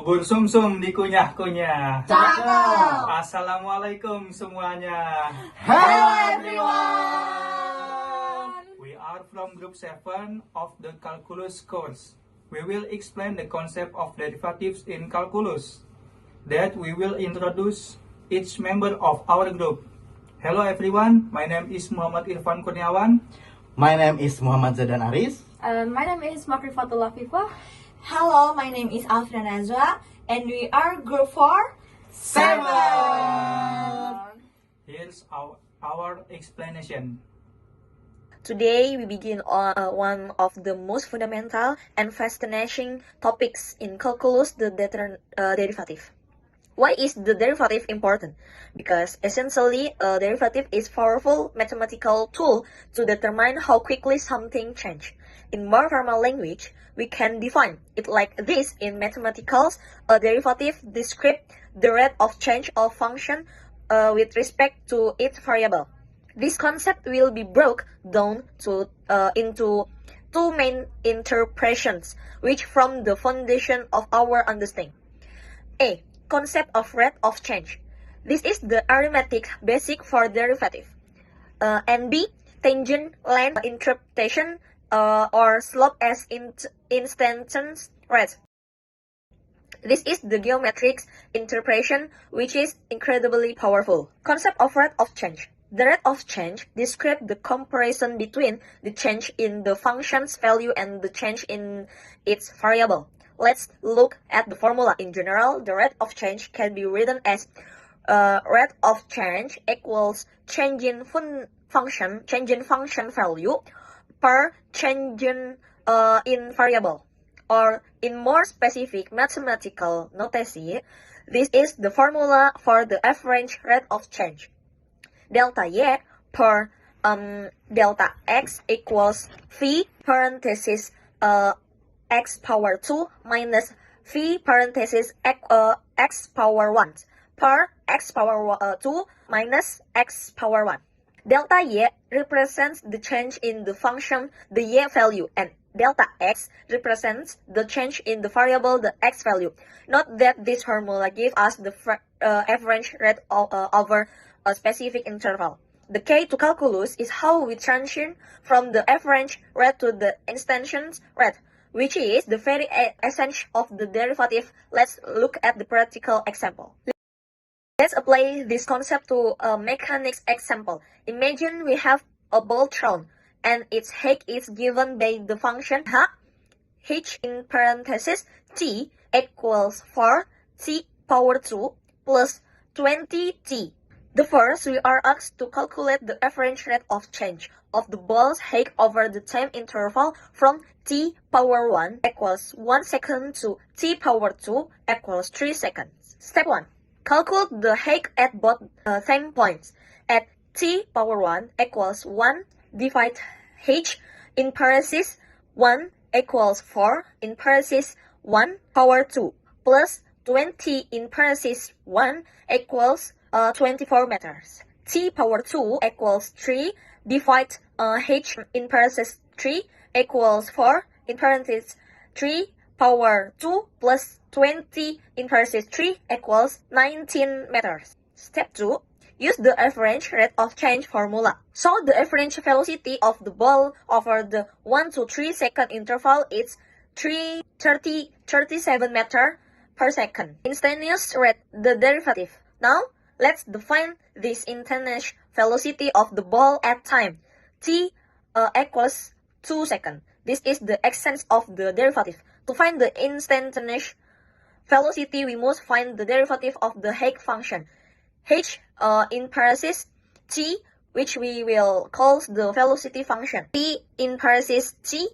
Bubur sumsum dikunyah-kunyah. Cakep. Assalamualaikum semuanya. Hello everyone. We are from group 7 of the calculus course. We will explain the concept of derivatives in calculus. That we will introduce each member of our group. Hello everyone, my name is Muhammad Irfan Kurniawan. My name is Muhammad Zadan Aris. My name is Makrifatullah Fifa. Hello, my name is Afran Azra, and we are group 7. Here's our explanation. Today, we begin on one of the most fundamental and fascinating topics in calculus, the derivative. Why is the derivative important? Because essentially, a derivative is a powerful mathematical tool to determine how quickly something changes. In more formal language, we can define it like this in mathematics. A derivative describes the rate of change of function with respect to its variable. This concept will be broken down into two main interpretations, which form the foundation of our understanding. A. Concept of rate of change. This is the arithmetic basic for derivative. And B. Tangent line interpretation or slope as instantaneous rate. This is the geometric interpretation, which is incredibly powerful. Concept of rate of change. The rate of change describes the comparison between the change in the function's value and the change in its variable. Let's look at the formula. In general, the rate of change can be written as rate of change equals change in function value per change in variable. Or in more specific mathematical notation, this is the formula for the average rate of change. Delta Y per delta X equals V parenthesis X power 2 minus V parenthesis X power 1 per X power 2 minus X power 1. Delta Y represents the change in the function, the Y value, and delta X represents the change in the variable, the X value. Note that this formula gives us the average rate over a specific interval. The key to calculus is how we transition from the average rate to the instantaneous rate, which is the very essence of the derivative. Let's look at the practical example. Let's apply this concept to a mechanics example. Imagine we have a ball thrown, and its height is given by the function h in parenthesis t equals 4t power 2 plus 20t. The first, we are asked to calculate the average rate of change of the ball's height over the time interval from t power 1 equals 1 second to t power 2 equals 3 seconds. Step 1. Calculate the height at both same points. At t power 1 equals 1 divide h in parenthesis 1 equals 4 in parenthesis 1 power 2 plus 20 in parenthesis 1 equals 24 meters. T power 2 equals 3 divide h in parenthesis 3 equals 4 in parenthesis 3 power 2 plus 20 in parenthesis 3 equals 19 meters. Step 2. Use the average rate of change formula. So the average velocity of the ball over the 1 to 3 second interval is 37 meters per second. Instantaneous rate, the derivative. Now, let's define this instantaneous velocity of the ball at time t equals 2 seconds. This is the essence of the derivative. To find the instantaneous velocity, we must find the derivative of the height function. H in parenthesis t, which we will call the velocity function. T in parenthesis t,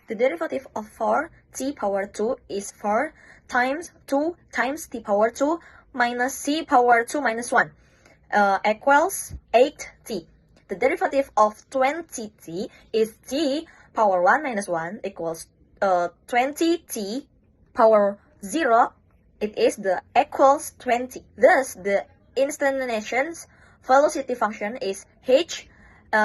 the derivative of 4t power 2 is 4 times 2 times t power 2 minus t power 2 minus 1 equals 8t. The derivative of 20t is t power 1 minus 1 equals 20t power 0. It is the equals 20. Thus, the instantaneous velocity function is h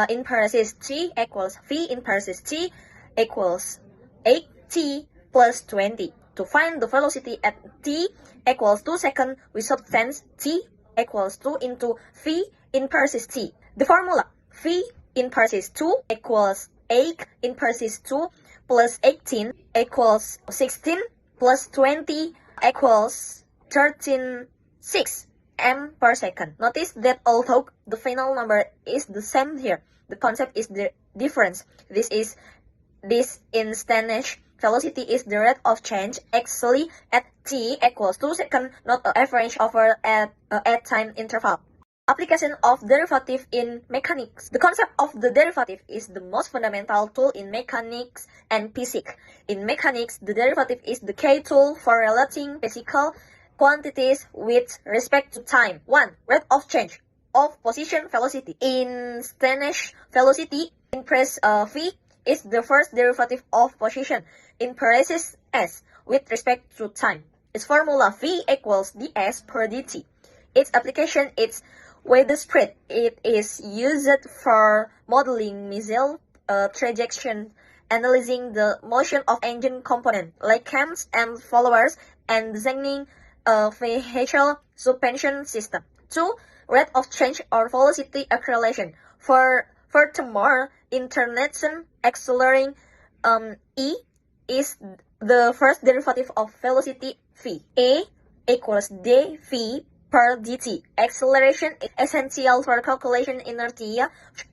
in parenthesis t equals v in parenthesis t equals 8t plus 20. To find the velocity at t equals 2 seconds, we substitute t equals 2 into v in parentheses t. The formula v in parentheses 2 equals 8 in parentheses 2 plus 18 equals 16 plus 20 equals 13.6 m per second. Notice that although the final number is the same here, the concept is the difference. This instantaneous velocity is the rate of change actually at t equals 2 seconds, not an average over at time interval. Application of derivative in mechanics. The concept of the derivative is the most fundamental tool in mechanics and physics. In mechanics, the derivative is the key tool for relating physical quantities with respect to time. 1. Rate of change of position velocity. Instantaneous velocity in parentheses v is the first derivative of position in parentheses s with respect to time. Its formula v equals ds per dt. Its application is widespread. It is used for modeling missile trajectory, analyzing the motion of engine components like cams and followers, and designing a vehicle suspension system. 2. Rate of change or velocity acceleration. Furthermore, international accelerating e is the first derivative of velocity v. A equals dv per dt. Acceleration is essential for calculation inertia.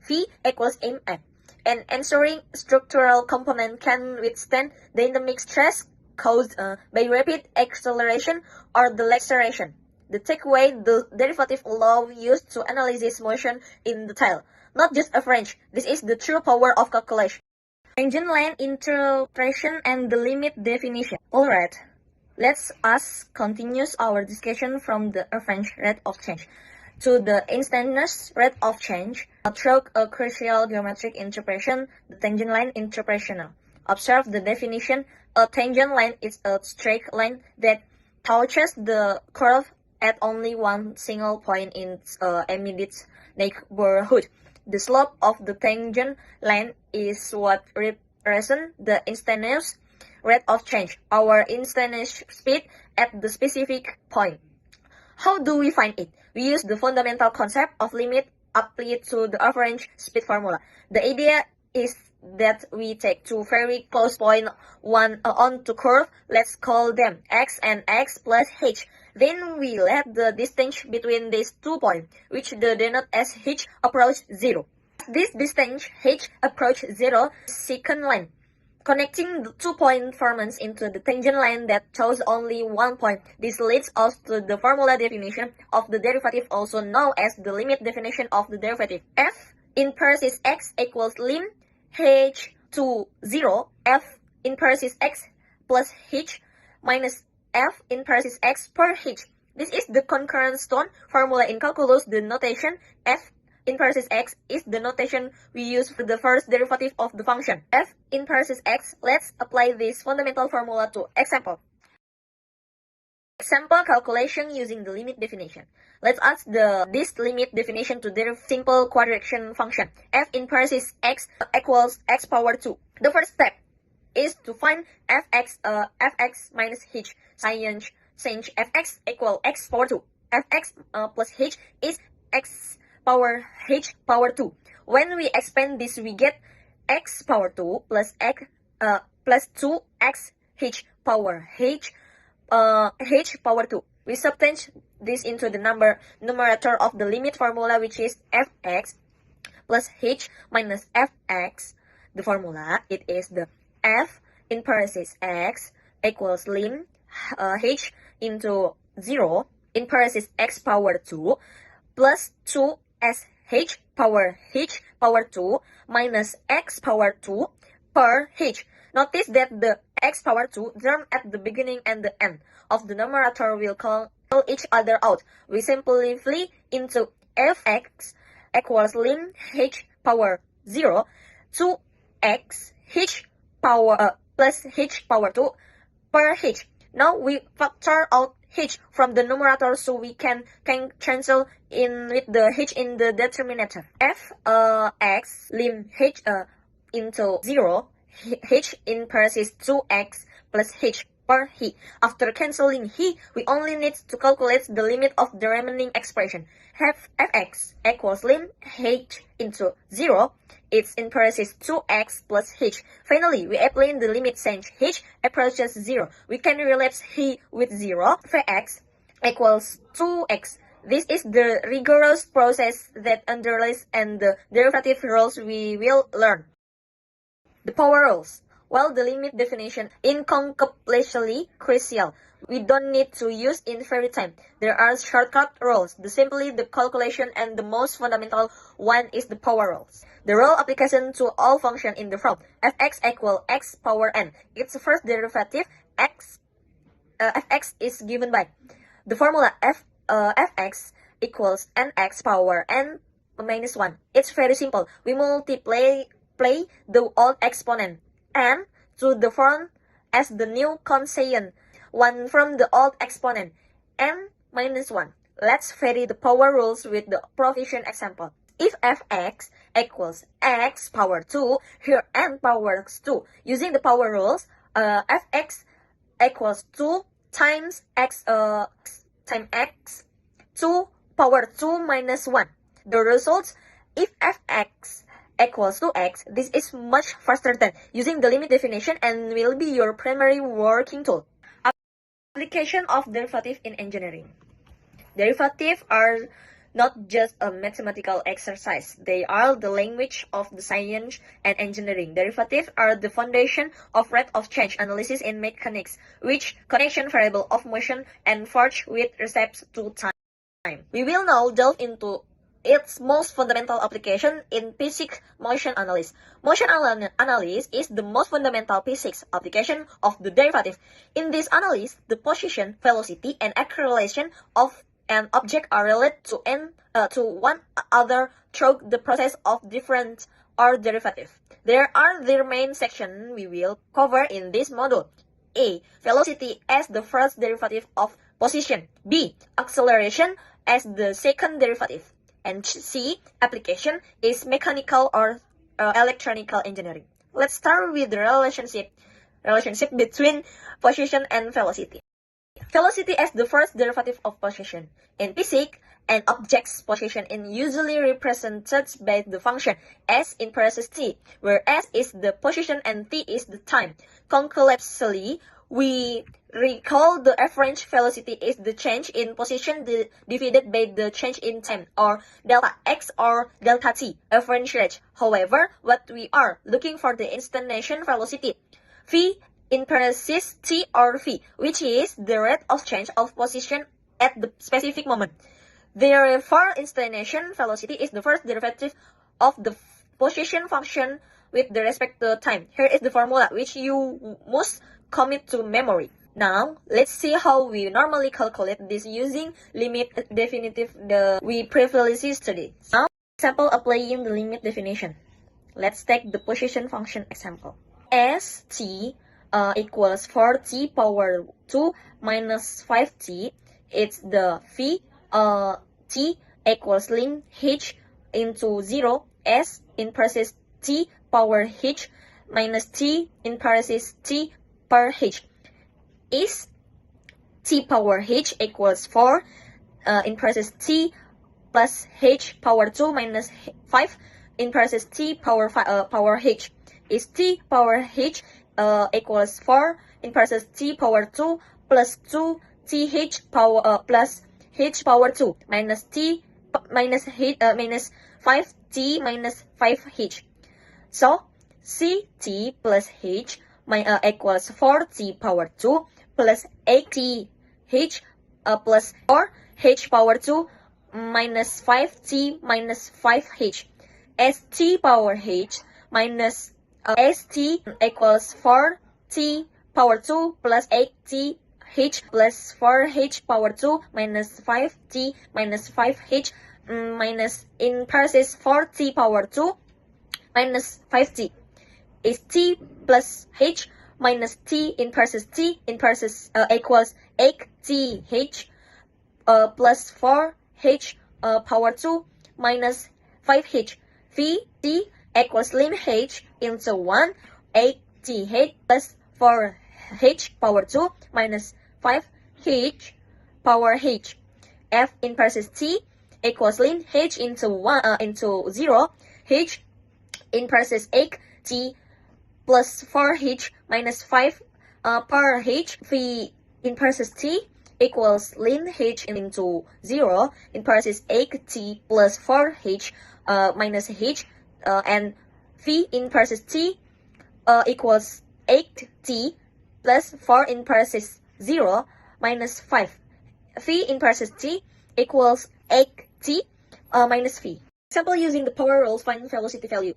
V equals mf. An answering structural component can withstand dynamic stress caused by rapid acceleration or deceleration. The takeaway, the derivative law used to analyze motion in detail, not just average. This is the true power of calculation. Tangent line interpretation and the limit definition. Alright, let's us continue our discussion from the average rate of change to the instantaneous rate of change through a crucial geometric interpretation, the tangent line interpretation. Observe the definition. A tangent line is a straight line that touches the curve at only one single point in its immediate neighborhood. The slope of the tangent line is what represents the instantaneous rate of change, our instantaneous speed at the specific point. How do we find it? We use the fundamental concept of limit applied to the average speed formula. The idea is that we take two very close points on the curve. Let's call them x and x plus h. Then we let the distance between these 2 points, which the denote as h, approach 0. This distance h approach 0 second line. Connecting the 2 point forms into the tangent line that shows only 1 point. This leads us to the formula definition of the derivative, also known as the limit definition of the derivative. F in parentheses x equals lim h to 0, f in parentheses x plus h minus f in parentheses x per h. This is the concurrent stone formula in calculus. The notation f in parentheses x is the notation we use for the first derivative of the function f in parentheses x. Let's apply this fundamental formula to example. Example calculation using the limit definition. Let's add this limit definition to their simple quadratic function. F in parentheses x equals x power 2. The first step is to find fx minus h. Since fx equal x power 2, fx plus h is x power h power 2. When we expand this, we get x power 2 plus x plus 2x h power h power 2. We substitute this into the numerator of the limit formula, which is fx plus h minus fx. The formula, it is the f in parentheses x equals lim h into 0 in parentheses x power 2 plus 2sh power h power 2 minus x power 2 per h. Notice that the x power 2 term at the beginning and the end of the numerator will cancel each other out. We simplify into fx equals lim h power 0 2x h power plus h power 2 per h. Now we factor out h from the numerator, so we can cancel in with the h in the determinator. F x lim h into 0 h in parentheses 2x plus h per h. After cancelling h, we only need to calculate the limit of the remaining expression. Fx equals lim h into 0. It's in parentheses 2x plus h. Finally, we apply the limit change h approaches 0. We can relapse h with 0. Fx equals 2x. This is the rigorous process that underlies and the derivative rules we will learn. The power rules. While the limit definition incomparably crucial, we don't need to use in every time. There are shortcut rules. Simply the calculation and the most fundamental one is the power rules. The rule application to all functions in the form fx equal x power n. Its first derivative fx is given by the formula fx equals nx power n minus 1. It's very simple. We multiply the old exponent n to the form as the new constant 1 from the old exponent n minus 1. Let's vary the power rules with the provision example. If fx equals x power 2, here n power 2. Using the power rules, fx equals 2 times x times x 2 power 2 minus 1. The result, if fx equals 2x, this is much faster than using the limit definition and will be your primary working tool. Application of derivative in engineering. Derivatives are not just a mathematical exercise. They are the language of the science and engineering. Derivatives are the foundation of rate of change analysis in mechanics, which connection variable of motion and force with respect to time. We will now delve into its most fundamental application in physics motion analysis. Motion analysis is the most fundamental physics application of the derivative. In this analysis, the position, velocity, and acceleration of an object are related to one another through the process of difference or derivative. There are the main sections we will cover in this module. A. Velocity as the first derivative of position. B. Acceleration as the second derivative. And C. Application is mechanical or electronical engineering. Let's start with the relationship between position and velocity. Velocity as the first derivative of position. In physics, an object's position is usually represented by the function s in parentheses t, where s is the position and t is the time. Conceptually, we recall the average velocity is the change in position divided by the change in time, or delta x or delta t, average rate. However, what we are looking for the instantaneous velocity, v in parentheses t or v, which is the rate of change of position at the specific moment. Therefore, instantaneous velocity is the first derivative of the position function with respect to time. Here is the formula which you must commit to memory. Now, let's see how we normally calculate this using limit definitive we previously studied. Now, example applying the limit definition. Let's take the position function example. St equals 4t power 2 minus 5t. It's the v t equals lim h into 0 s in parentheses t power h minus t in parentheses t per h. Is t power h equals 4 in parentheses t plus h power 2 minus 5 in parentheses t power h. Is t power h equals 4 in parentheses t power 2 plus 2 th power plus h power 2 minus t minus h minus 5t minus 5h. So ct plus h equals 4t power 2 plus 8th plus 4h power 2 minus 5t minus 5h. St power h minus st equals 4t power 2 plus 8th plus 4h power 2 minus 5t minus 5h minus in parentheses 4t power 2 minus 5t. Is t plus h minus t in parentheses equals 8th plus 4h power 2 minus 5h. V t equals lim h into 1 8th plus 4 h power 2 minus 5h power h. F in parentheses t equals ln h into 0, h in parentheses 8t plus 4h minus 5 per h. V in parentheses t equals ln h into 0 in parentheses 8t plus 4h minus h, and v in parentheses t equals 8t plus 4 in parentheses 0 minus 5. V in parentheses t equals 8t minus v. Example using the power rule, find velocity value.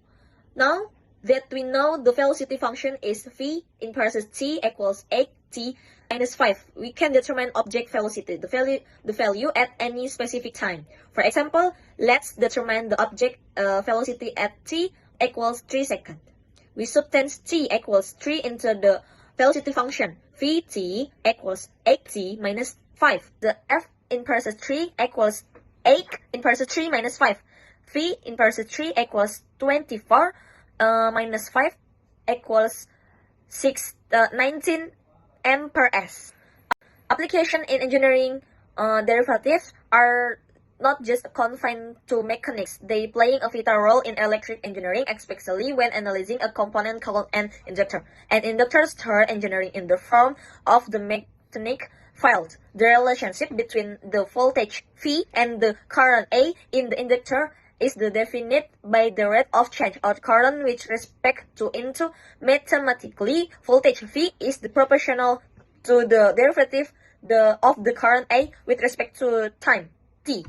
Now that we know the velocity function is v in parentheses t equals 8t minus 5, we can determine object velocity, the value at any specific time. For example, let's determine the object velocity at t equals 3 seconds. We subtend t equals 3 into the velocity function vt equals 8t minus 5. The f in parentheses 3 equals 8 in parentheses 3 minus 5. V in parentheses 3 equals 24 minus 5 equals 19 m per s. Application in engineering derivatives are not just confined to mechanics. They playing a vital role in electric engineering, especially when analyzing a component called an inductor. An inductor store engineering in the form of the magnetic field. The relationship between the voltage V and the current A in the inductor is defined by the rate of change of current with respect to into. Mathematically, voltage V is proportional to the derivative of the current A with respect to time t.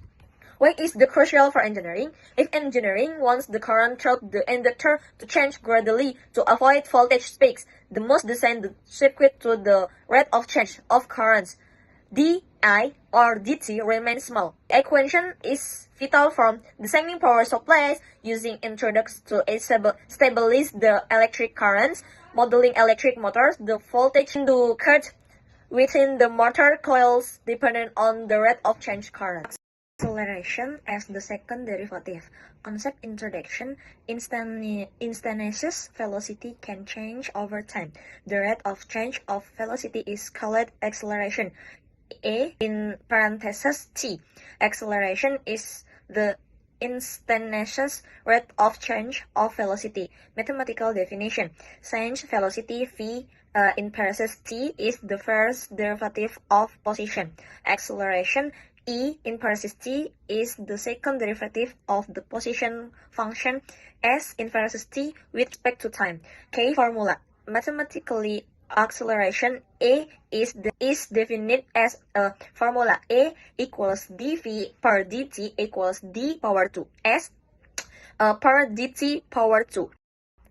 Why is the crucial for engineering? If engineering wants the current through the inductor to change gradually to avoid voltage spikes, they must design the circuit to the rate of change of currents. di or dt remains small. The equation is vital from designing power supplies, using introducts to stabilize the electric currents, modeling electric motors, the voltage in the current within the motor coils dependent on the rate of change current. Acceleration as the second derivative. Concept introduction. Instantaneous velocity can change over time. The rate of change of velocity is called acceleration. A in parentheses t. Acceleration is the instantaneous rate of change of velocity. Mathematical definition. Change velocity v in parentheses t is the first derivative of position. Acceleration e in parentheses t is the second derivative of the position function s in parentheses t with respect to time. K formula. Mathematically, acceleration a is defined as a formula a equals dv per dt equals d power 2 s per dt power 2.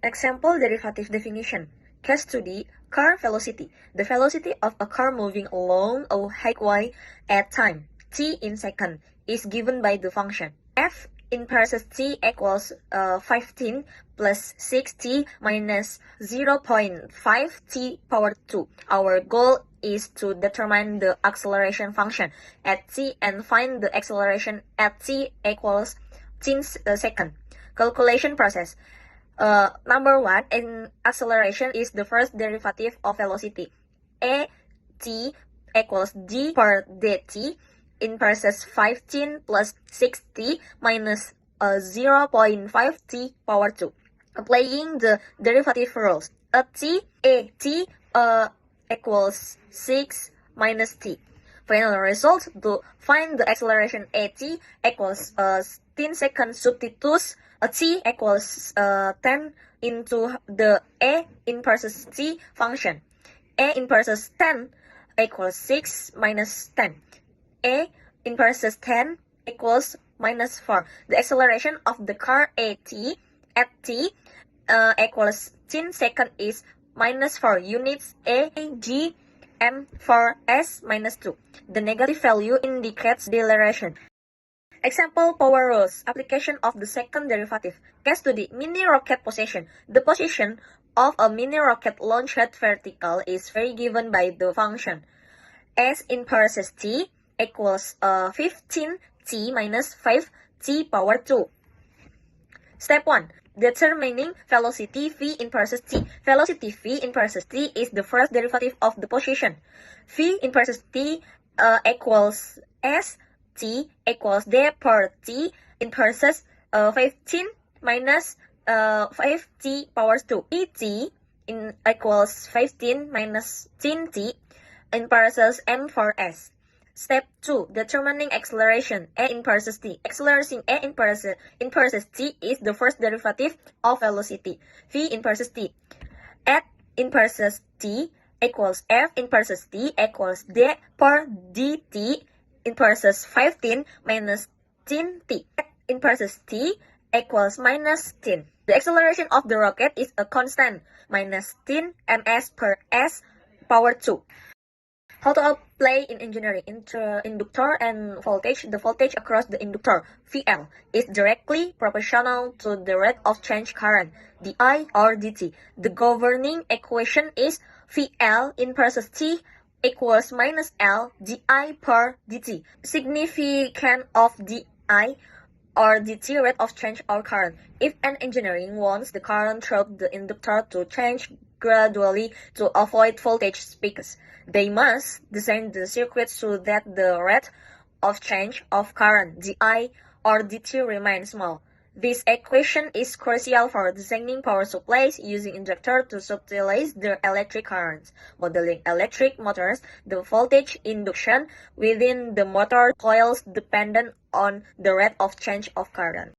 Example derivative definition. Case study, car velocity. The velocity of a car moving along a highway at time t in second is given by the function f in parentheses t equals 15 plus 6t minus 0.5t power 2. Our goal is to determine the acceleration function at t and find the acceleration at t equals 10 seconds. Calculation process. Number 1, in acceleration is the first derivative of velocity. A t equals d per dt in parentheses 15 plus 6t minus 0.5t power 2. Applying the derivative rules. A t equals 6 minus t. Final result, to find the acceleration at equals 10 seconds, substitute t equals 10 into the a in parentheses t function. A in parentheses 10 equals 6 minus 10. A in parentheses 10 equals minus 4. The acceleration of the car at t equals 10 seconds is minus 4 units a g m for s minus 2. The negative value indicates deceleration. Example power rules. Application of the second derivative. Case study, mini rocket position. The position of a mini rocket launched vertical is very given by the function s in parentheses t equals 15t minus 5t power 2. Step 1. Determining velocity v inverses t. Velocity v inverses t is the first derivative of the position. V inverses t equals s, t equals d per t inverses 15 minus 5t power 2. Et equals 15 minus 10t inverses m for s. Step 2. Determining acceleration A inverses t. Acceleration A inverses t is the first derivative of velocity v inverses t. At inverses t equals f inverses t equals d per dt inverses 15 minus 10t. At inverses t equals minus 10. The acceleration of the rocket is a constant, minus 10 ms per s power 2. How to apply in engineering? Inductor and voltage. The voltage across the inductor, VL, is directly proportional to the rate of change current, di or dt. The governing equation is VL inverses T equals minus L di per dt. Significance of di or dt rate of change or current. If an engineering wants the current through the inductor to change gradually to avoid voltage spikes, they must design the circuit so that the rate of change of current, di or dt, remains small. This equation is crucial for designing power supplies using inductor to utilize the electric currents. Modeling electric motors, the voltage induction within the motor coils dependent on the rate of change of current.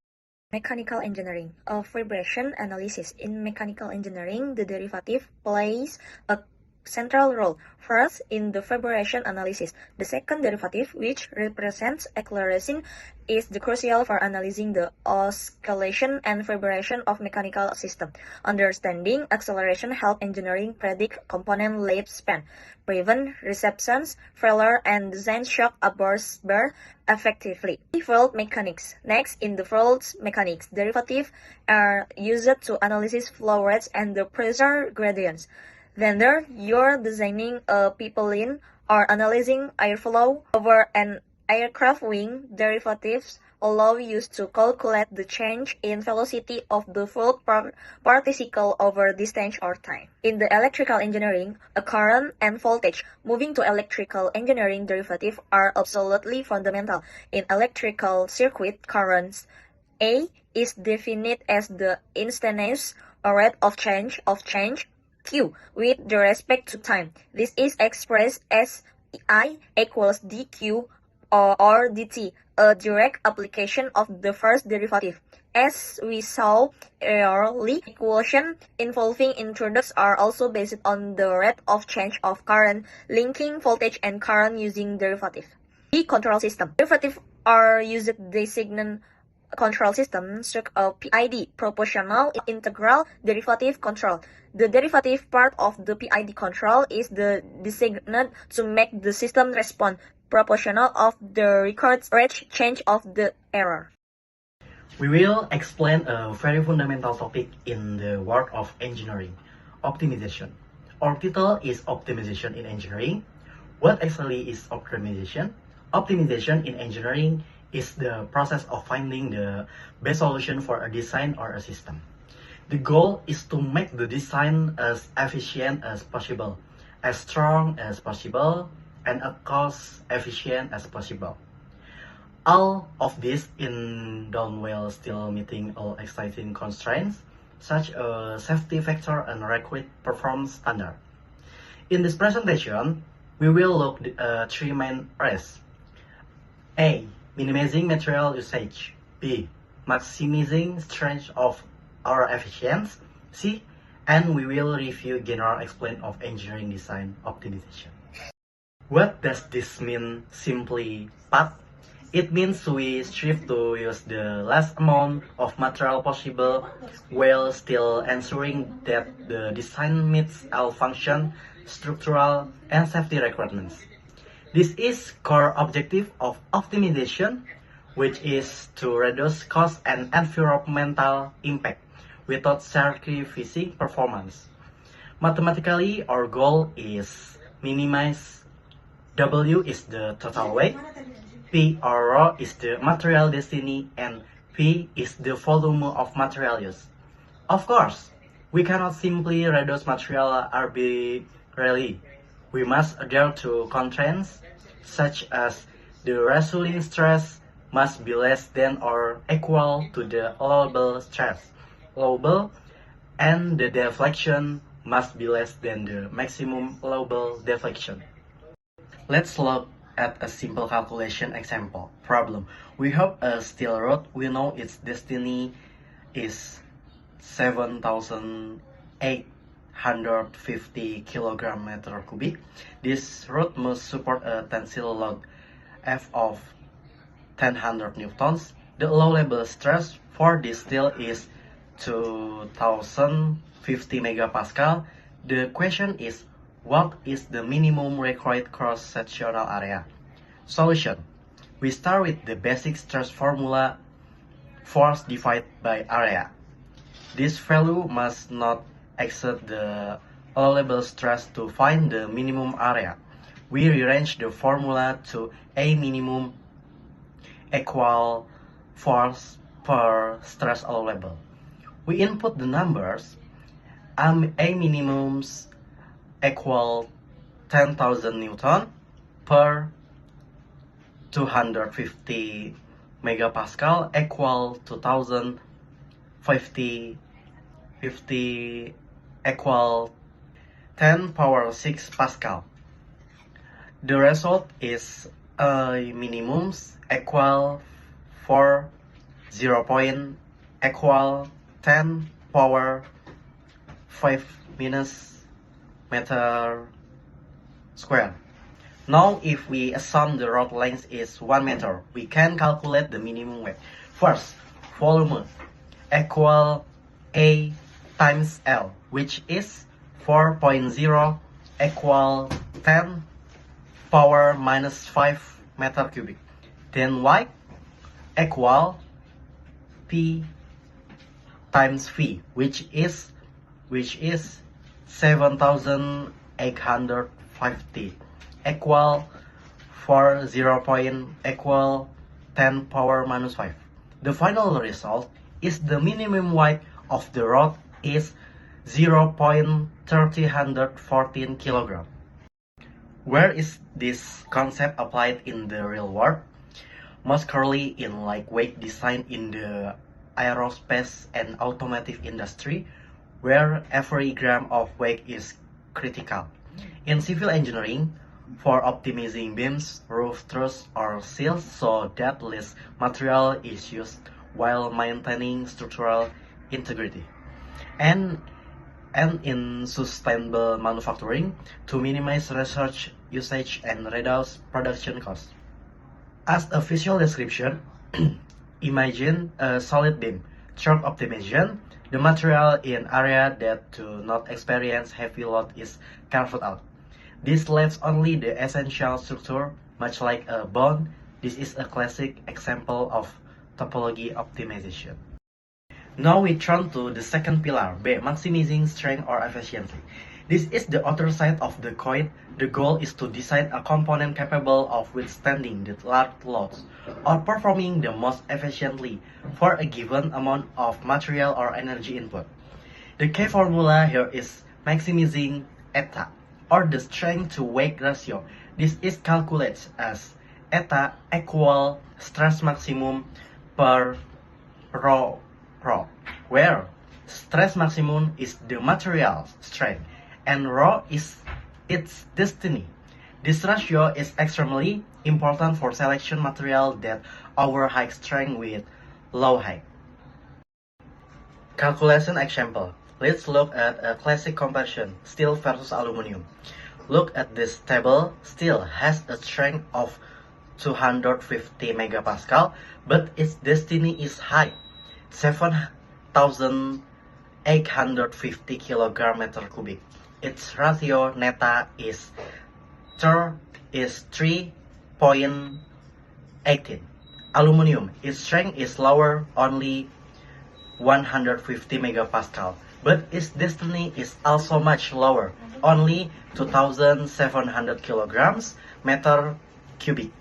Mechanical engineering, vibration analysis. In mechanical engineering, the derivative plays a central role. First, in the vibration analysis, the second derivative, which represents acceleration, is the crucial for analyzing the oscillation and vibration of mechanical system. Understanding acceleration helps engineering predict component lifespan, prevent receptions, failure, and design shock absorbers effectively. Fluid mechanics. Next, in the fluid mechanics, derivatives are used to analyze flow rates and the pressure gradients. Whether you're designing a pipeline or analyzing airflow over an aircraft wing, derivatives allow you to calculate the change in velocity of the fluid particle over distance or time. In the electrical engineering, a current and voltage. Moving to electrical engineering, derivatives are absolutely fundamental. In electrical circuit, currents A is defined as the instantaneous rate of change Q with respect to time. This is expressed as I equals dq or dt, a direct application of the first derivative. As we saw earlier, equations involving introducts are also based on the rate of change of current, linking voltage and current using derivative. The control system. Derivatives are used to designate control system such as PID, proportional integral derivative control. The derivative part of the PID control is the designate to make the system respond proportional of the required rate change of the error. We will explain a very fundamental topic in the world of engineering, optimization. Our title is Optimization in Engineering. What actually is optimization? Optimization in engineering is the process of finding the best solution for a design or a system. The goal is to make the design as efficient as possible, as strong as possible, and as cost efficient as possible. All of this in done while still meeting all existing constraints, such as safety factor and required performance standard. In this presentation, we will look at three main areas. A. Minimizing material usage. B. Maximizing strength of our efficiency. C. And we will review general explain of engineering design optimization. What does this mean simply put? It means we strive to use the less amount of material possible while still ensuring that the design meets all function, structural, and safety requirements. This is core objective of optimization, which is to reduce cost and environmental impact without sacrificing performance. Mathematically, our goal is minimize. W is the total weight, P or rho is the material density, and P is the volume of material used. Of course, we cannot simply reduce material arbitrarily. We must adhere to constraints such as the resulting stress must be less than or equal to the allowable stress, allowable, and the deflection must be less than the maximum allowable deflection. Let's look at a simple calculation example problem. We have a steel rod. We know its density is 7,850 kilogram meter cubic. This rod must support a tensile load F of 1,000 newtons. The allowable stress for this steel is 2,050 megapascal. The question is, what is the minimum required cross-sectional area? Solution. We start with the basic stress formula, force divided by area. This value must not exceed the allowable stress to find the minimum area. We rearrange the formula to A minimum equal force per stress allowable. We input the numbers. A minimums equal 10,000 Newton per 250 megapascal equal 2,050 equal 10 power 6 pascal. The result is a minimums equal 0 equal 10 power 5 minus meter square. Now if we assume the rod length is 1 meter, we can calculate the minimum weight. First, volume equal A times L, which is 4.0 equal 10 power minus 5 meter cubic. Then Y equal P times V, which is 7,850 equal equal 10 power minus 5. The final result is the minimum weight of the rod is 0.314 kilogram. Where is this concept applied in the real world? Most clearly in lightweight design in the aerospace and automotive industry, where every gram of weight is critical. In civil engineering, for optimizing beams, roof truss, or seals so that less material is used while maintaining structural integrity. And in sustainable manufacturing, to minimize research usage and reduce production costs. As a visual description, imagine a solid beam. Torque optimization, the material in area that do not experience heavy load is carved out. This leaves only the essential structure, much like a bone. This is a classic example of topology optimization. Now we turn to the second pillar, B, maximizing strength or efficiency. This is the other side of the coin. The goal is to design a component capable of withstanding the large loads or performing the most efficiently for a given amount of material or energy input. The key formula here is maximizing eta, or the strength to weight ratio. This is calculated as eta equal stress maximum per rho, where stress maximum is the material strength and rho is its density. This ratio is extremely important for selection material that offer high strength with low height. Calculation example. Let's look at a classic comparison, steel versus aluminum. Look at this table. Steel has a strength of 250 megapascal, but its density is high, 7,850 kilogram meter cubic. Its ratio neta is 3.18. Aluminum, its strength is lower, only 150 megapascal, but its density is also much lower, only 2,700 kilograms meter cubic.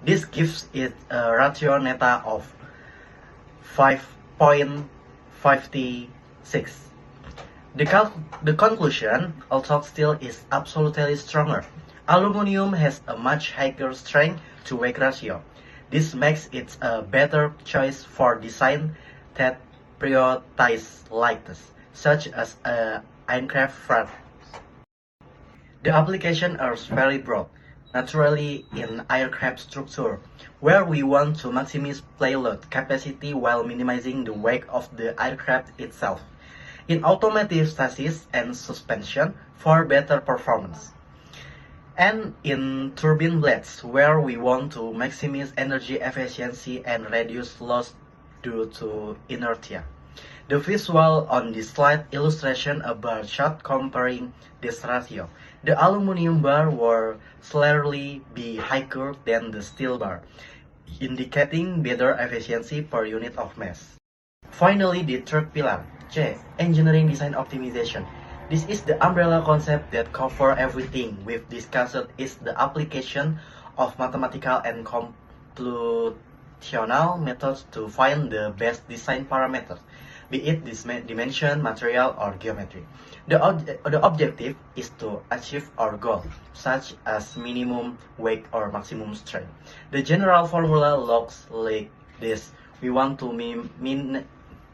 This gives it a ratio neta of 5.57. 6. The conclusion, although steel is absolutely stronger, aluminum has a much higher strength to weight ratio. This makes it a better choice for design that prioritize lightness, such as aircraft frame. The applications are very broad, naturally in aircraft structure, where we want to maximize payload capacity while minimizing the weight of the aircraft itself. In automotive chassis and suspension for better performance. And in turbine blades, where we want to maximize energy efficiency and reduce loss due to inertia. The visual on this slide illustration a bar chart comparing this ratio. The aluminum bar will slightly be higher than the steel bar, indicating better efficiency per unit of mass. Finally, the third pillar, J, engineering design optimization. This is the umbrella concept that covers everything we've discussed is the application of mathematical and computational methods to find the best design parameters, be it dimension, material, or geometry. The objective is to achieve our goal, such as minimum weight or maximum strength. The general formula looks like this. We want to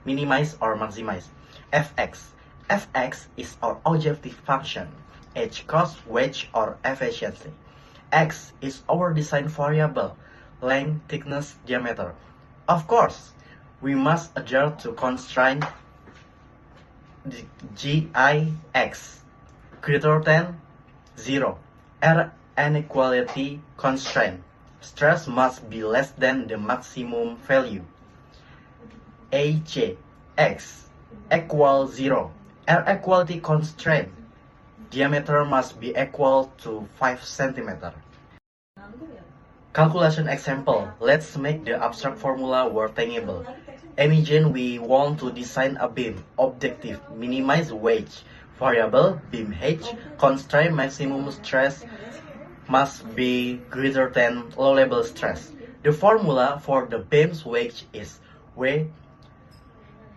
minimize or maximize fx. Fx is our objective function, h cost, weight, or efficiency. X is our design variable, length, thickness, diameter. Of course, we must adhere to constraint Gix greater than 0. R inequality constraint. Stress must be less than the maximum value. Aj x equals 0. R equality constraint. Diameter must be equal to 5 cm. Calculation example. Let's make the abstract formula more tangible. Imagine we want to design a beam. Objective, minimize weight. Variable, beam H. Constraint, maximum stress must be greater than low level stress. The formula for the beam's weight is W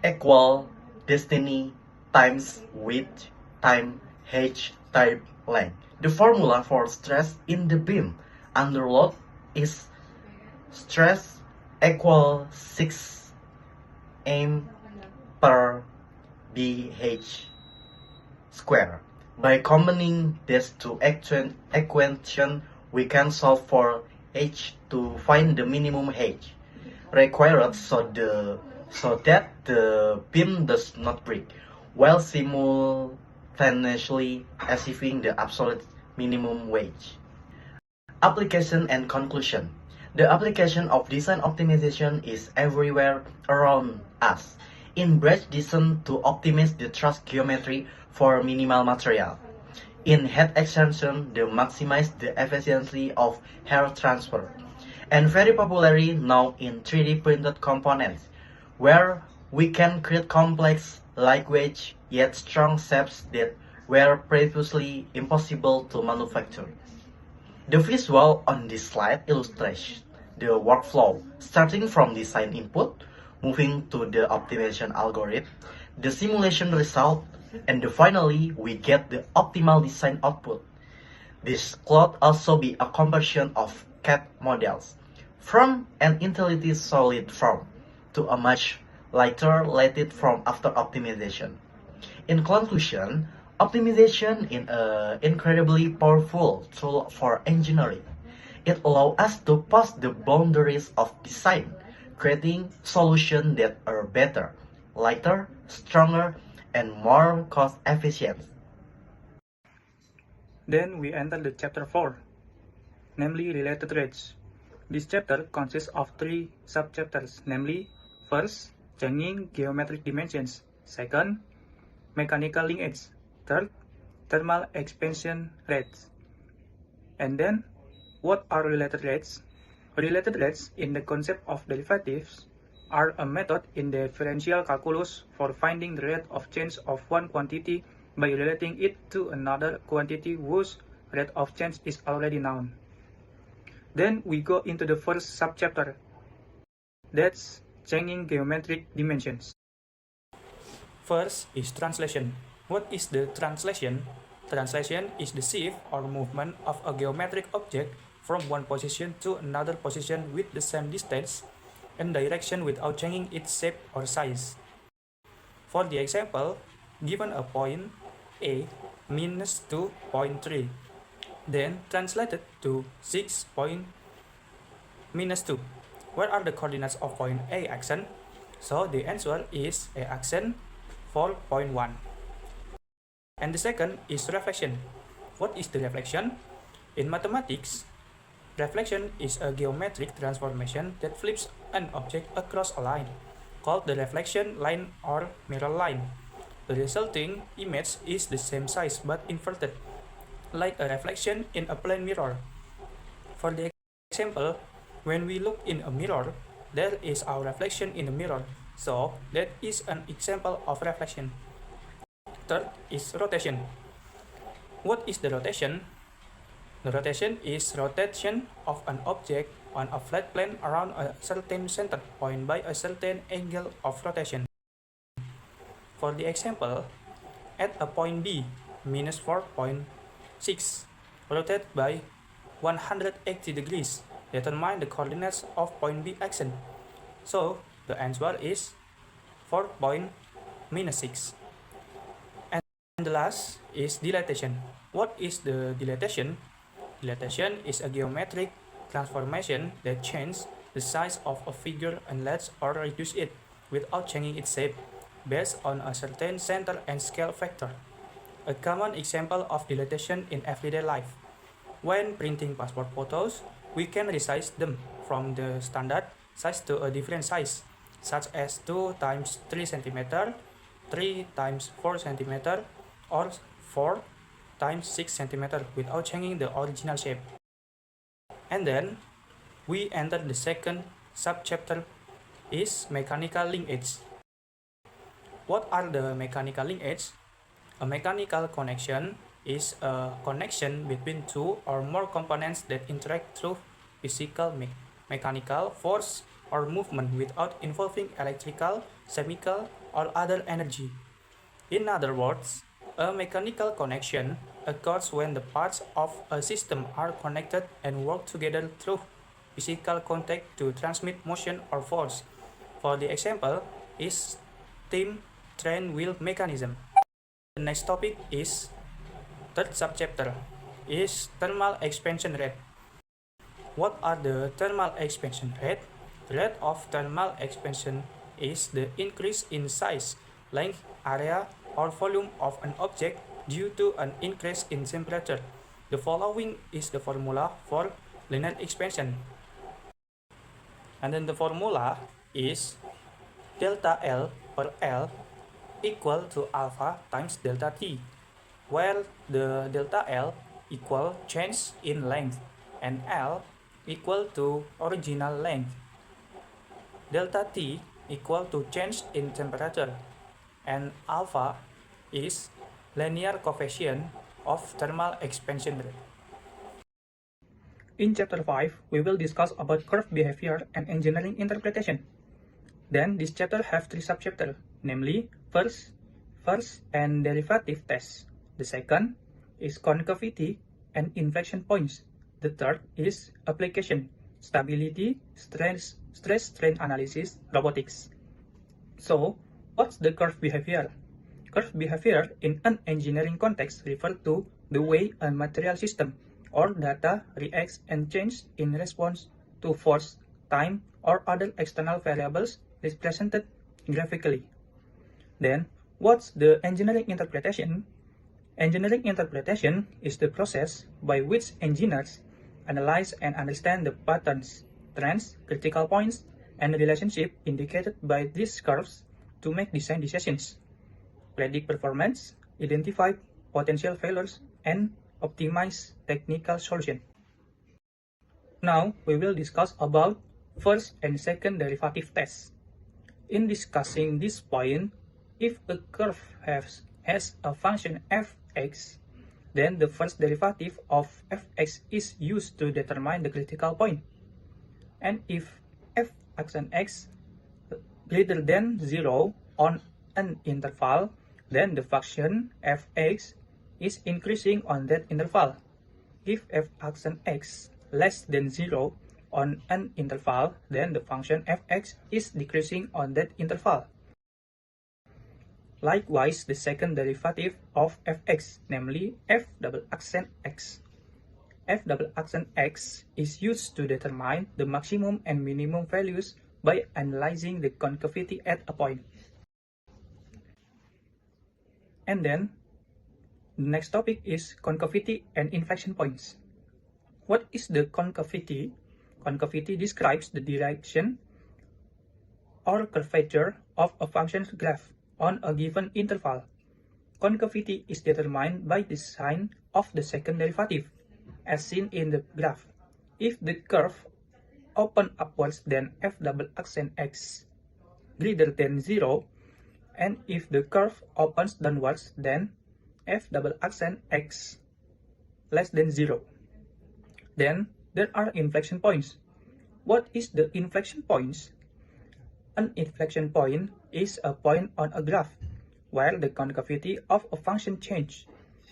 equal density times width times H times length. The formula for stress in the beam under load is stress equal 6 m per BH square. By combining these two equations, we can solve for H to find the minimum H required so that the beam does not break, while simultaneously achieving the absolute minimum weight. Application and conclusion. The application of design optimization is everywhere around us. In bridge design to optimize the truss geometry for minimal material. In heat extension to maximize the efficiency of hair transfer. And very popularly now in 3D printed components, where we can create complex, lightweight, yet strong shapes that were previously impossible to manufacture. The visual on this slide illustrates the workflow, starting from design input, moving to the optimization algorithm, the simulation result, and finally we get the optimal design output. This could also be a conversion of CAD models from an entirely solid form to a much lighter lattice form after optimization. In conclusion, optimization is an incredibly powerful tool for engineering. It allows us to push the boundaries of design, creating solutions that are better, lighter, stronger, and more cost efficient. Then we enter the chapter 4, namely related rates. This chapter consists of 3 subchapters, namely, first, changing geometric dimensions, second, mechanical linkage, third, thermal expansion rates. And then, what are related rates? Related rates in the concept of derivatives are a method in the differential calculus for finding the rate of change of one quantity by relating it to another quantity whose rate of change is already known. Then we go into the first subchapter, that's changing geometric dimensions. First is translation. What is the translation? Translation is the shift or movement of a geometric object from one position to another position with the same distance and direction without changing its shape or size. For the example, given a point A minus 2.3, then translated to 6 point minus 2. Where are the coordinates of point A action? So the answer is A action 4.1. And the second is reflection. What is the reflection? In mathematics, reflection is a geometric transformation that flips an object across a line, called the reflection line or mirror line. The resulting image is the same size but inverted, like a reflection in a plane mirror. For the example, when we look in a mirror, there is our reflection in the mirror, so that is an example of reflection. Third is rotation. What is the rotation? The rotation is rotation of an object on a flat plane around a certain center point by a certain angle of rotation. For the example, at a point B, minus 4.6, rotate by 180 degrees, determine the coordinates of point B action. So, the answer is 4.6. And the last is dilatation. What is the dilatation? Dilatation is a geometric transformation that changes the size of a figure unless or reduce it without changing its shape based on a certain center and scale factor. A common example of dilatation in everyday life. When printing passport photos, we can resize them from the standard size to a different size, such as 2 times 3 cm, 3 times 4 cm, or 4 times 6 cm without changing the original shape. And then, we enter the second subchapter is mechanical linkage. What are the mechanical linkage? A mechanical connection is a connection between two or more components that interact through physical, mechanical force or movement without involving electrical, chemical, or other energy. In other words, a mechanical connection occurs when the parts of a system are connected and work together through physical contact to transmit motion or force. For the example is steam train wheel mechanism. The next topic is third subchapter is thermal expansion rate. What are the thermal expansion rate? The rate of thermal expansion is the increase in size, length, area, or volume of an object due to an increase in temperature. The following is the formula for linear expansion. And then the formula is delta L per L equal to alpha times delta T, where the delta L equal change in length and L equal to original length. Delta T equal to change in temperature, and alpha is linear coefficient of thermal expansion rate. In chapter 5, we will discuss about curve behavior and engineering interpretation. Then this chapter have 3 subchapters, namely first and derivative test. The second is concavity and inflection points. The third is application, stability, stress strain analysis, robotics. So, what's the curve behavior? Curve behavior in an engineering context refers to the way a material system or data reacts and changes in response to force, time, or other external variables represented graphically. Then, what's the engineering interpretation? Engineering interpretation is the process by which engineers analyze and understand the patterns, trends, critical points, and relationships indicated by these curves to make design decisions, predict performance, identify potential failures, and optimize technical solutions. Now, we will discuss about first and second derivative tests. In discussing this point, if a curve has a function fx, then the first derivative of fx is used to determine the critical point. And if f action x greater than 0 on an interval, then the function fx is increasing on that interval. If f function x less than 0 on an interval, then the function fx is decreasing on that interval. Likewise, the second derivative of fx, namely f double accent x. F double accent x is used to determine the maximum and minimum values by analyzing the concavity at a point. And then, the next topic is concavity and inflection points. What is the concavity? Concavity describes the direction or curvature of a function graph on a given interval. Concavity is determined by the sign of the second derivative, as seen in the graph. If the curve open upwards, then f double accent x greater than 0, and if the curve opens downwards, then f double accent x less than 0. Then there are inflection points. What is the inflection points? An inflection point is a point on a graph where the concavity of a function changes.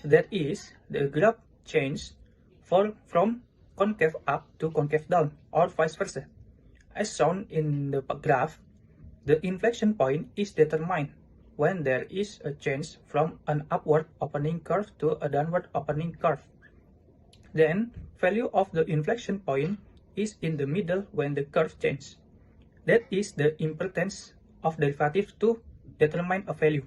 That is, the graph changes from concave up to concave down, or vice versa. As shown in the graph, the inflection point is determined when there is a change from an upward opening curve to a downward opening curve. Then, value of the inflection point is in the middle when the curve changes. That is the importance of derivative to determine a value.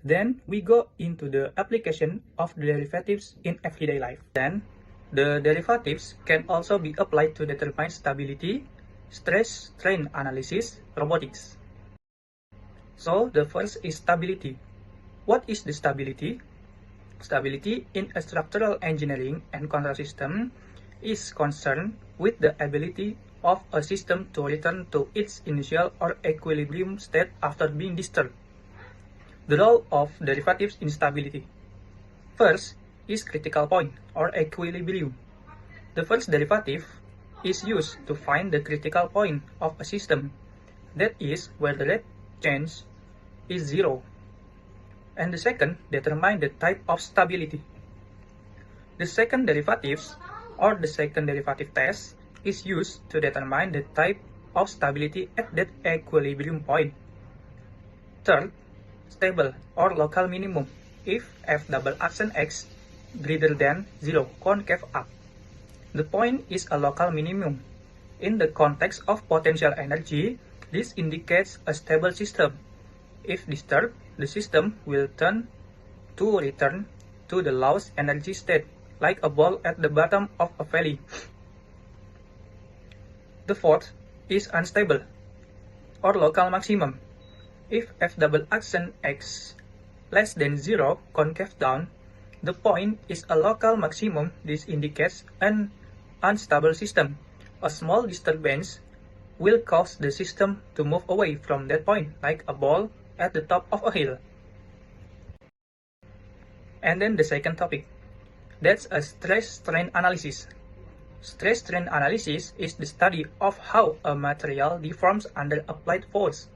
Then we go into the application of the derivatives in everyday life. Then the derivatives can also be applied to determine stability, stress strain analysis, robotics. So the first is stability. What is the stability? Stability in a structural engineering and control system is concerned with the ability of a system to return to its initial or equilibrium state after being disturbed. The role of derivatives in stability. First is critical point or equilibrium. The first derivative is used to find the critical point of a system, that is, where the rate change is 0. And the second determine the type of stability. The second derivatives or the second derivative test is used to determine the type of stability at that equilibrium point. Third, stable or local minimum if f double accent x greater than 0 concave up. The point is a local minimum. In the context of potential energy, this indicates a stable system. If disturbed, the system will return to the lowest energy state, like a ball at the bottom of a valley. The fourth is unstable or local maximum. If f double accent x less than 0 concave down, the point is a local maximum. This indicates an unstable system. A small disturbance will cause the system to move away from that point, like a ball at the top of a hill. And then the second topic, that's a stress-strain analysis. Stress-strain analysis is the study of how a material deforms under applied force,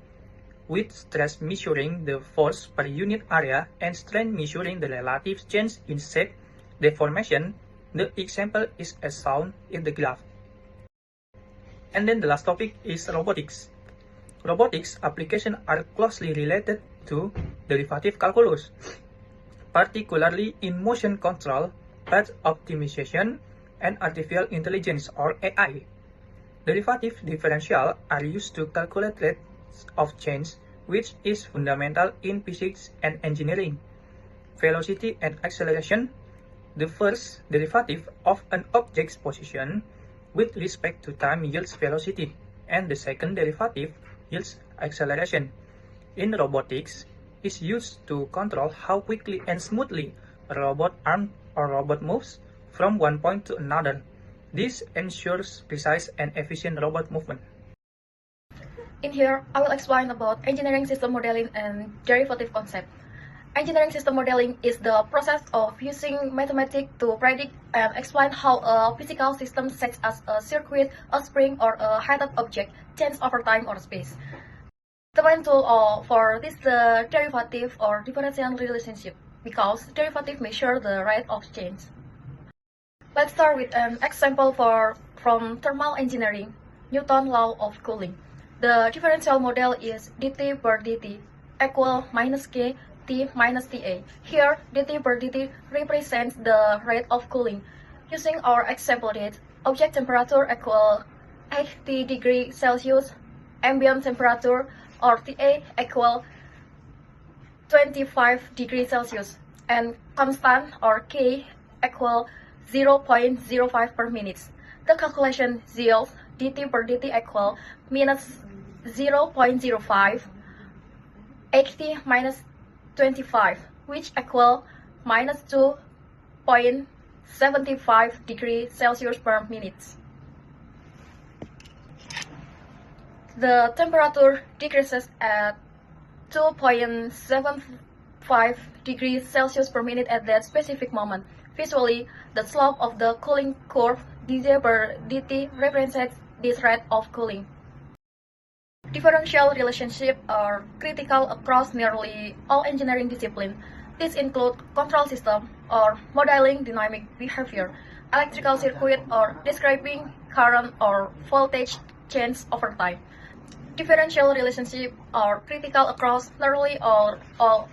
with stress measuring the force per unit area and strain measuring the relative change in shape deformation. The example is as shown in the graph. And then the last topic is robotics. Robotics applications are closely related to derivative calculus, particularly in motion control, path optimization, and artificial intelligence or AI. Derivative differential are used to calculate rates of change, which is fundamental in physics and engineering. Velocity and acceleration. The first derivative of an object's position with respect to time yields velocity, and the second derivative yields acceleration. In robotics, is used to control how quickly and smoothly a robot arm or robot moves from one point to another. This ensures precise and efficient robot movement. In here, I will explain about engineering system modeling and derivative concept. Engineering system modeling is the process of using mathematics to predict and explain how a physical system such as a circuit, a spring, or a heightened object changes over time or space. The main tool for this the derivative or differential relationship because derivative measure the rate of change. Let's start with an example from thermal engineering, Newton law of cooling. The differential model is dT per dt equal minus k T minus TA. Here, dT per dt represents the rate of cooling. Using our example date, object temperature equal 80 degrees Celsius, ambient temperature or TA equal 25 degrees Celsius, and constant or K equal 0.05 per minute. The calculation yields dT per dt equal minus 0.05, 80 minus 25, which equal minus 2.75 degrees Celsius per minute. The temperature decreases at 2.75 degrees Celsius per minute at that specific moment. Visually, the slope of the cooling curve dT per dt represents this rate of cooling. Differential relationships are critical across nearly all engineering disciplines. These include control system or modeling dynamic behavior, electrical circuit or describing current or voltage change over time. Differential relationships are critical across nearly all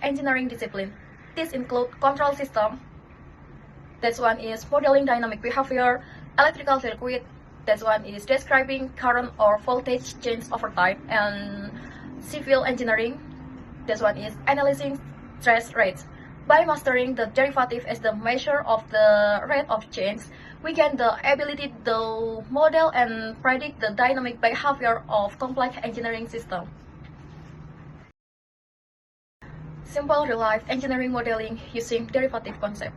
engineering disciplines. These include control system, that one is modeling dynamic behavior, electrical circuit, that one is describing current or voltage change over time, and civil engineering, that one is analyzing stress rates. By mastering the derivative as the measure of the rate of change, we gain the ability to model and predict the dynamic behavior of complex engineering systems. Simple real-life engineering modeling using derivative concept.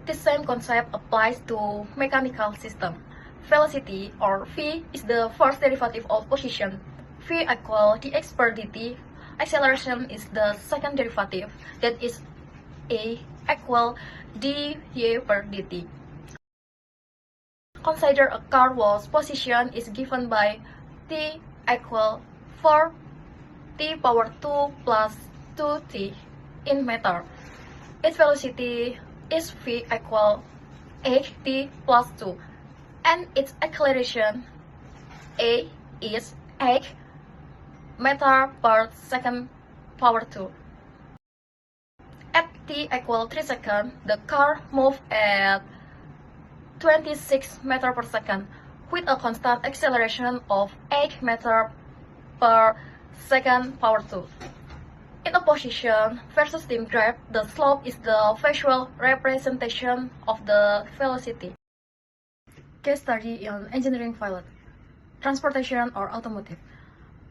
This same concept applies to mechanical system. Velocity or v is the first derivative of position. V equal dx per dt. Acceleration is the second derivative, that is a equal dy per dt. Consider a car whose position is given by t equal 4t power 2 plus 2t in meter. Its velocity is v equal ht plus 2, and its acceleration a is h meter per second power 2. At t equal 3 seconds, the car moves at 26 meters per second with a constant acceleration of 8 meters per second power 2. In a position versus time graph, the slope is the visual representation of the velocity. Case study in engineering pilot, transportation or automotive.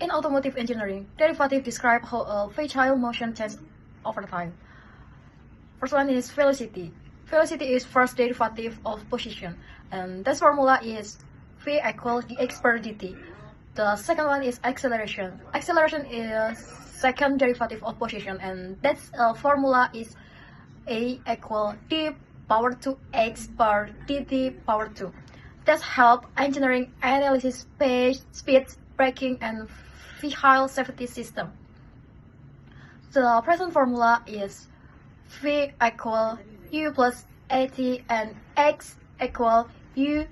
In automotive engineering, derivative describe how a vehicle motion changes over time. First one is velocity. Velocity is first derivative of position, and this formula is v equals dx per dt. The second one is acceleration. Acceleration is second derivative of position, and that formula is a equal d power 2x per dt power 2. That help engineering analysis speed, braking, and vehicle safety system. The present formula is v equal u plus at and x equal u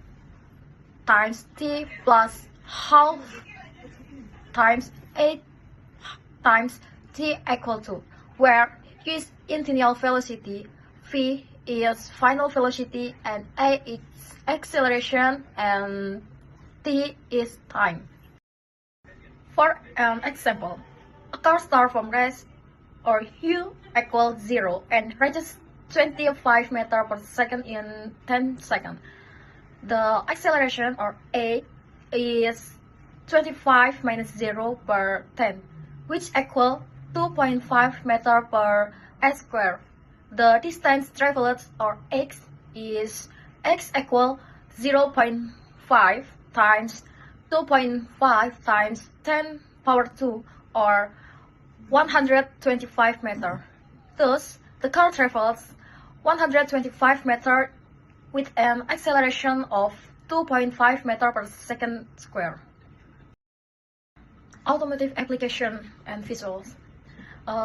times t plus half times 8 times t equal to, where u is initial velocity, v is final velocity, and a is acceleration, and t is time. For an example, a car starts from rest or u equals 0 and reaches 25 meters per second in 10 seconds. The acceleration or a is 25 minus 0 per 10, which equal 2.5 meters per s squared. The distance traveled or x is x equal 0.5 times 2.5 times 10 power 2 or 125 meters. Thus, the car travels 125 meters with an acceleration of 2.5 meters per second square. automotive application and visuals.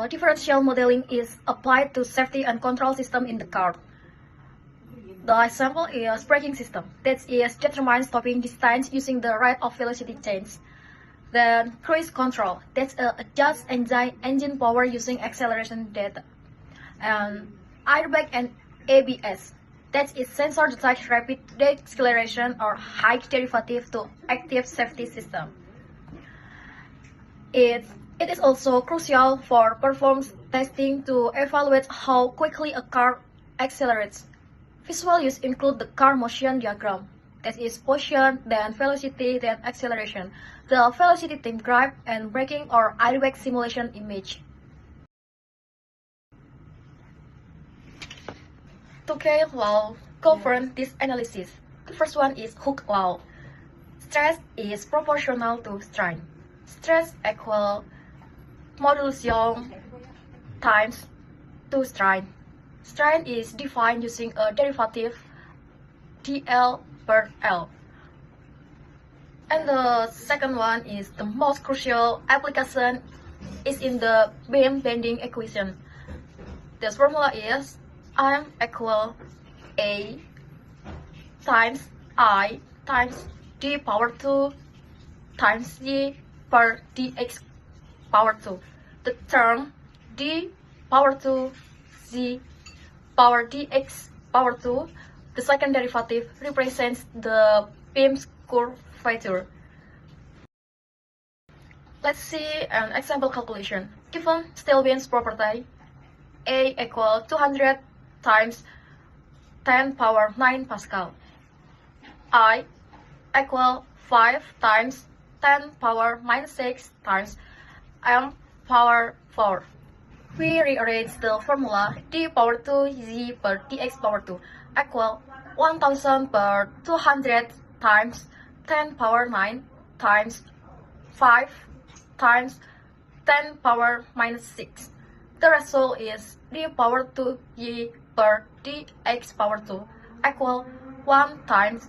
Differential modeling is applied to safety and control system in the car. The example is braking system, that is determines stopping distance using the rate of velocity change. Then cruise control, that's adjust engine power using acceleration data. And airbag and ABS, that is sensor detect rapid deceleration or high derivative to active safety system. It is also crucial for performance testing to evaluate how quickly a car accelerates. Visual use include the car motion diagram, that is position, then velocity, then acceleration, the velocity time graph, and braking or airbag simulation image. Two key laws govern this analysis. The first one is Hooke's law. Stress is proportional to strain. Stress equal modulus Young times 2 strain. Strain is defined using a derivative dl per L. And the second one is the most crucial application is in the beam bending equation. This formula is M equal A times I times d power 2 times g per dx power 2. The term d power 2 z power dx power 2, the second derivative represents the beam's curvature. Let's see an example calculation. Given steel beam's property, A equal 200 times 10 power 9 Pascal. I equal 5 times 10 power minus 6 times M power 4. We rearrange the formula d power 2 z per dx power 2 equal 1000 per 200 times 10 power 9 times 5 times 10 power minus 6. The result is d power 2 z per dx power 2 equal 1 times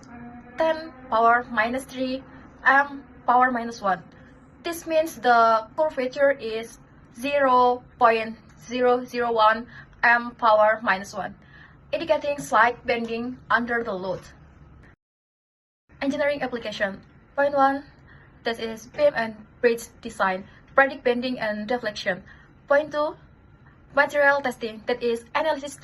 10 power minus 3 m power minus 1. This means the curvature is 0.001 m power minus 1, indicating slight bending under the load. Engineering application. Point 1, that is beam and bridge design, predict bending and deflection. Point 2, material testing, that is analysis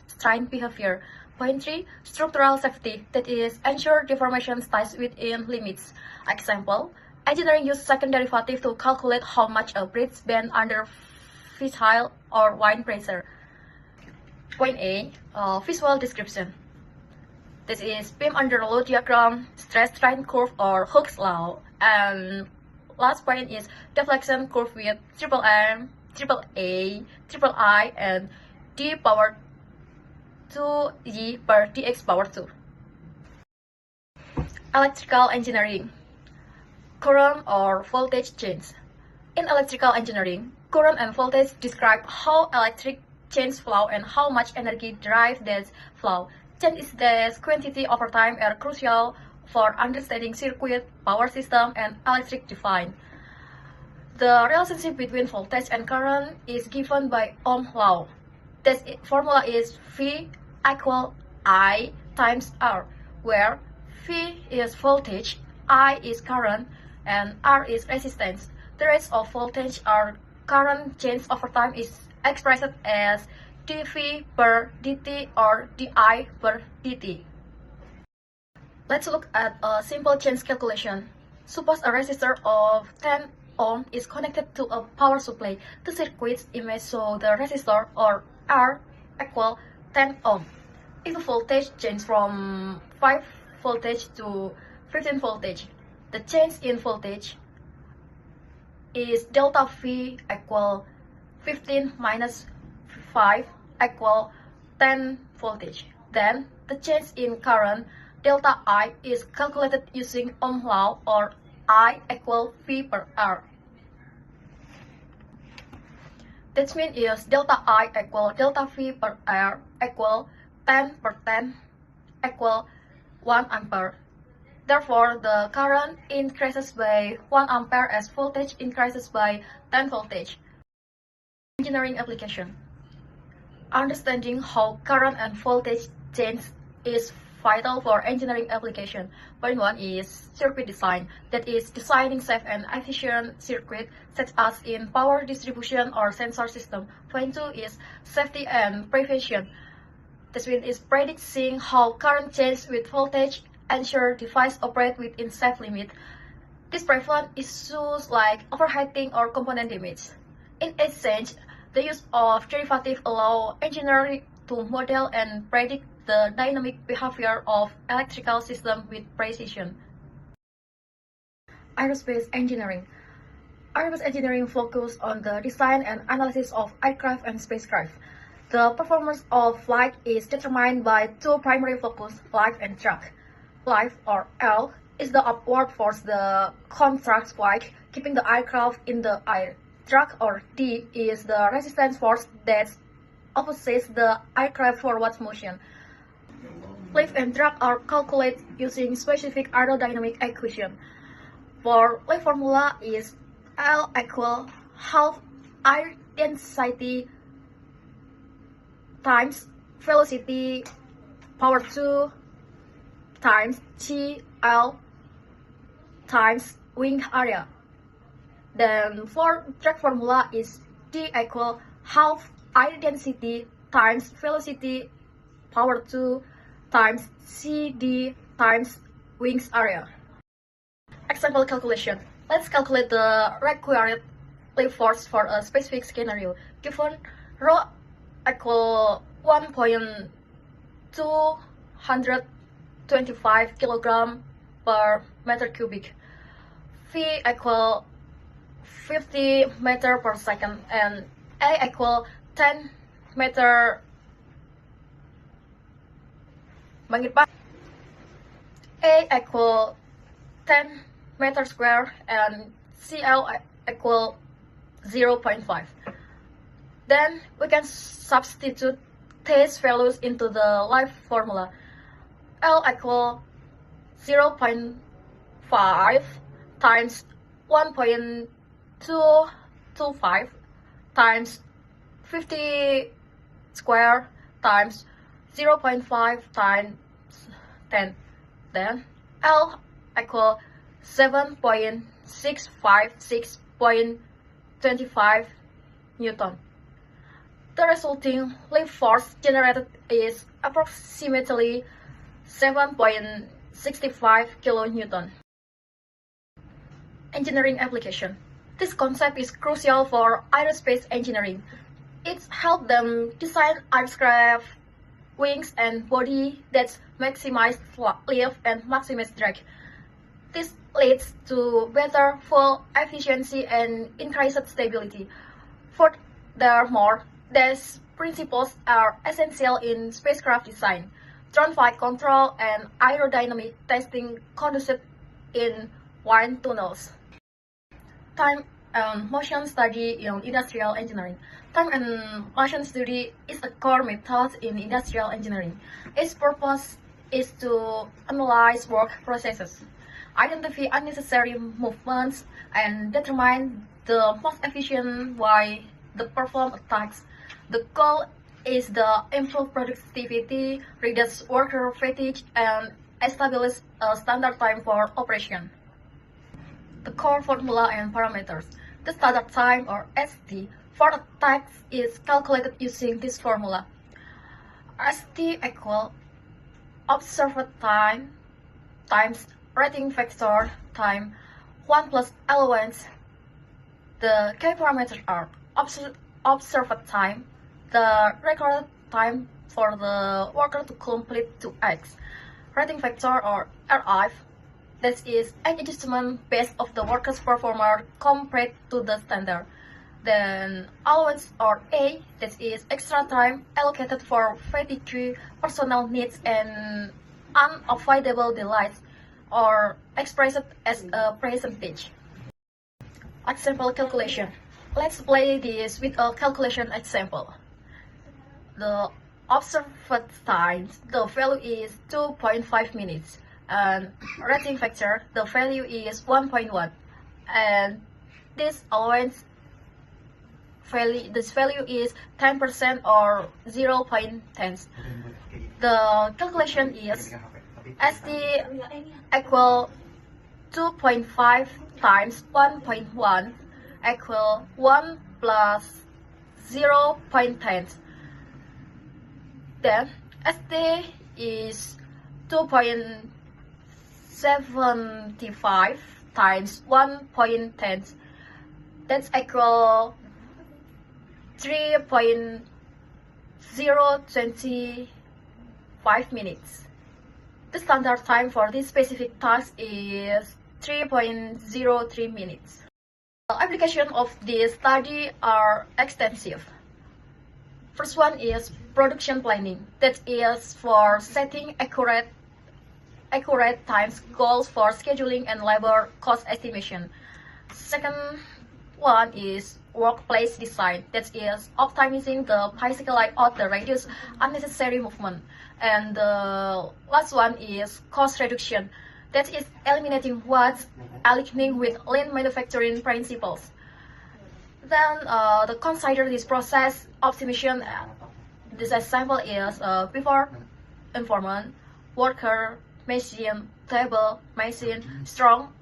strain behavior. Point 3, structural safety, that is ensure deformation stays within limits. Example, engineering use second derivative to calculate how much a bridge bend under fissile or wind pressure. Point A, visual description. This is beam under load diagram, stress strain curve or Hooke's law. And last point is deflection curve with triple M, triple A, triple I, and d power 2 z per dx power 2. Electrical engineering. Current or voltage change. In electrical engineering, current and voltage describe how electric change flow and how much energy drives that flow. Change is the quantity over time are crucial for understanding circuit, power system, and electric design. The relationship between voltage and current is given by Ohm's law. This formula is V equal I times R, where V is voltage, I is current, and R is resistance. The rates of voltage or current change over time is expressed as dV per dt or di per dt. Let's look at a simple change calculation. Suppose a resistor of 10 ohm is connected to a power supply. The circuit's image shows the resistor or R equal 10 ohm. If the voltage changes from 5 voltage to 15 voltage, the change in voltage is delta V equal 15 minus 5 equal 10 voltage. Then the change in current delta I is calculated using Ohm's law or I equal V per R. That means is delta I equal delta V per R equal 10 per 10 equal 1 ampere. Therefore, the current increases by 1 ampere as voltage increases by 10 voltage. Engineering application. Understanding how current and voltage change is vital for engineering application. Point 1 is circuit design, that is designing safe and efficient circuit such as in power distribution or sensor system. Point 2 is safety and prevention. This one is predicting how current changes with voltage, ensure device operate within safe limit. This prevent issues like overheating or component damage. In exchange, the use of derivative allow engineering to model and predict the dynamic behavior of electrical system with precision. Aerospace engineering. Aerospace engineering focuses on the design and analysis of aircraft and spacecraft. The performance of flight is determined by two primary focus, lift and drag. Lift, or L, is the upward force that contracts flight, keeping the aircraft in the air. Drag, or D, is the resistance force that opposes the aircraft forward motion. Lift and drag are calculated using specific aerodynamic equation. For lift formula is L equal half air density times velocity power 2 times GL times wing area. Then for drag formula is D equal half air density times velocity power 2 times CD times wings area. Example calculation. Let's calculate the required lift force for a specific scenario. Given rho equal 1.225 kilogram per meter cubic, V equal 50 meter per second, and A equal 10 meter A equal 10 meter square and CL equal 0.5. Then we can substitute these values into the lift formula. L equal 0.5 times 1.225 times 50 square times 0.5 times 10. Then L equal 7.656.25 Newton. The resulting lift force generated is approximately 7.65 kilonewton. Engineering application. This concept is crucial for aerospace engineering. It helps them design aircraft, wings, and body that maximize lift and maximize drag. This leads to better fuel efficiency and increased stability. Furthermore, these principles are essential in spacecraft design, drone flight control, and aerodynamic testing conducted in wind tunnels. Time and motion study in industrial engineering. Time and motion study is a core method in industrial engineering. Its purpose is to analyze work processes, identify unnecessary movements, and determine the most efficient way to perform a task. The goal is to improve productivity, reduce worker fatigue, and establish a standard time for operation. The core formula and parameters. The standard time, or ST, for a task is calculated using this formula. ST equal observed time times rating factor time 1 plus allowance. The key parameters are observed time, the recorded time for the worker to complete 2x, rating factor, or RF, that is an adjustment based of the worker's performance compared to the standard. Then allowance, or A, that is extra time allocated for fatigue, personal needs, and unavoidable delays, or expressed as a percentage. Example calculation. Let's play this with a calculation example. The observed time, the value is 2.5 minutes, and rating factor, the value is 1.1, and this allowance value is 10% or 0.10. The calculation is ST equal 2.5 times 1.1 equal 1 plus 0.10. Then ST is 2.75 times 1.10. That's equal 3.025 minutes. The standard time for this specific task is 3.03 minutes. The application of this study are extensive. First one is production planning. That is for setting accurate times goals for scheduling and labor cost estimation. Second one is workplace design. That is optimizing the bicycle layout to reduce unnecessary movement. And the last one is cost reduction. That is eliminating waste, aligning with lean manufacturing principles. Then the consider this process optimization. This example is before environment, worker, machine, table, machine, strong,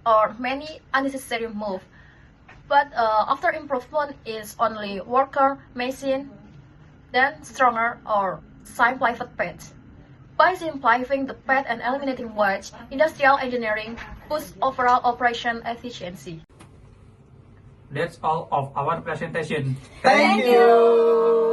or many unnecessary move. But after improvement is only worker, machine, then stronger or simplified path. By simplifying the path and eliminating waste, industrial engineering boosts overall operation efficiency. That's all of our presentation. Thank you.